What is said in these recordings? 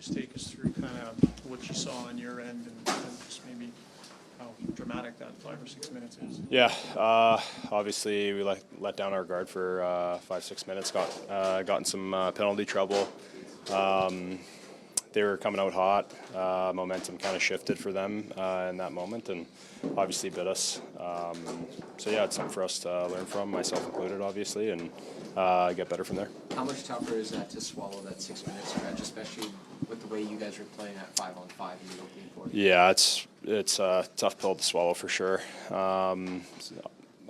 just take us through kind of what you saw on your end and just maybe how dramatic that 5 or 6 minutes is? Yeah, obviously we let down our guard for 5-6 minutes. Got in some penalty trouble. They were coming out hot. Momentum kind of shifted for them in that moment, and obviously bit us. So yeah, it's something for us to learn from, myself included, obviously, and get better from there. How much tougher is that to swallow that 6 minute stretch, especially with the way you guys were playing at 5-on-5 in the opening quarter? Yeah, it's a tough pill to swallow for sure. I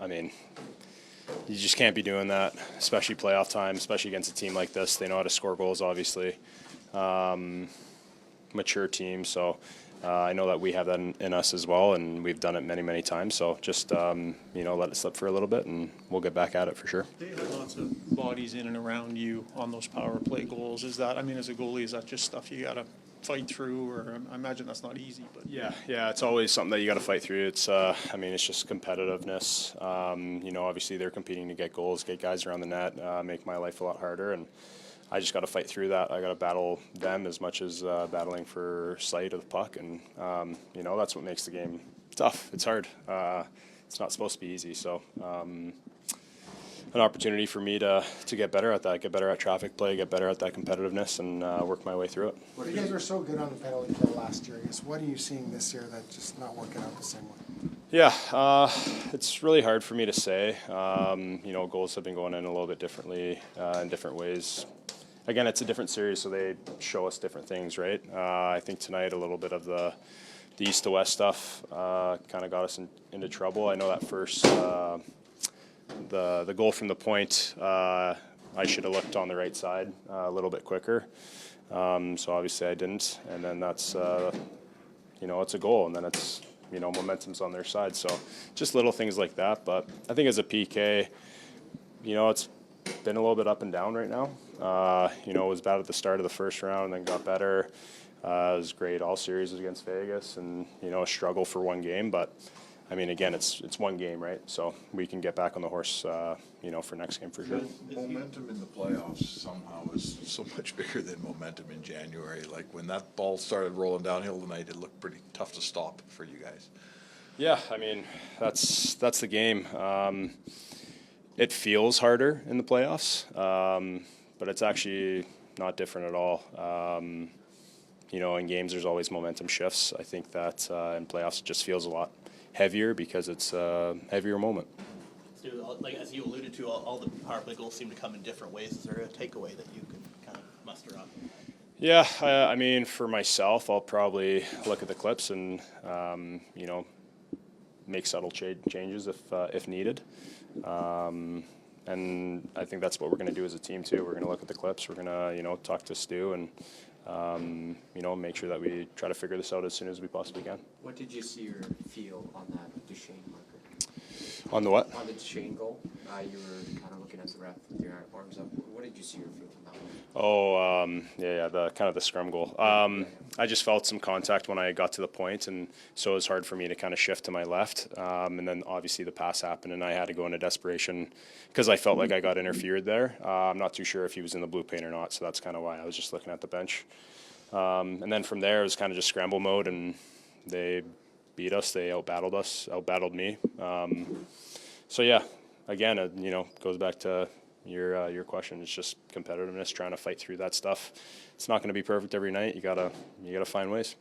mean, you just can't be doing that, especially playoff time, especially against a team like this. They know how to score goals, obviously. Mature team, so I know that we have that in us as well, and we've done it many, many times. So just let it slip for a little bit, and we'll get back at it for sure. They had lots of bodies in and around you on those power play goals. Is that, I mean, as a goalie, is that just stuff you got to fight through, or I imagine that's not easy? But yeah, it's always something that you got to fight through. It's it's just competitiveness. Obviously they're competing to get goals, get guys around the net, make my life a lot harder, and I just got to fight through that. I got to battle them as much as battling for sight of the puck, and that's what makes the game tough. It's hard. It's not supposed to be easy. So an opportunity for me to get better at that, get better at traffic play, get better at that competitiveness, and work my way through it. You guys were so good on the penalty kill last year. I guess what are you seeing this year that's just not working out the same way? Yeah, it's really hard for me to say. Goals have been going in a little bit differently in different ways. Again, it's a different series, so they show us different things, right? I think tonight a little bit of the east to west stuff kind of got us into trouble. I know that first, the goal from the point, I should have looked on the right side a little bit quicker. So obviously I didn't, and then that's, it's a goal, and then it's, momentum's on their side. So just little things like that. But I think as a PK, it's been a little bit up and down right now. It was bad at the start of the first round and then got better. It was great all series against Vegas, and a struggle for one game. But I mean, again, it's one game, right? So we can get back on the horse, for next game for sure. Momentum in the playoffs somehow is so much bigger than momentum in January. Like when that ball started rolling downhill tonight, it looked pretty tough to stop for you guys. Yeah, I mean, that's the game. It feels harder in the playoffs, but it's actually not different at all. In games there's always momentum shifts. I think that in playoffs it just feels a lot heavier because it's a heavier moment. So, like as you alluded to, all the power play goals seem to come in different ways. Is there a takeaway that you can kind of muster up? Yeah, I mean, for myself, I'll probably look at the clips and make subtle changes if needed. And I think that's what we're going to do as a team too. We're going to look at the clips. We're going to talk to Stu and make sure that we try to figure this out as soon as we possibly can. What did you see or feel on that Duchesne marker? On the what? On the Duchesne goal, you were kind of looking at the ref with your arms up. What did you see or feel from that one? Oh, the kind of the scrum goal. I just felt some contact when I got to the point, and so it was hard for me to kind of shift to my left. And then obviously the pass happened, and I had to go into desperation because I felt like I got interfered there. I'm not too sure if he was in the blue paint or not, so that's kind of why I was just looking at the bench. And then from there, it was kind of just scramble mode, and they beat us. They outbattled me. So yeah, again, goes back to your question. It's just competitiveness, trying to fight through that stuff. It's not going to be perfect every night. You gotta find ways.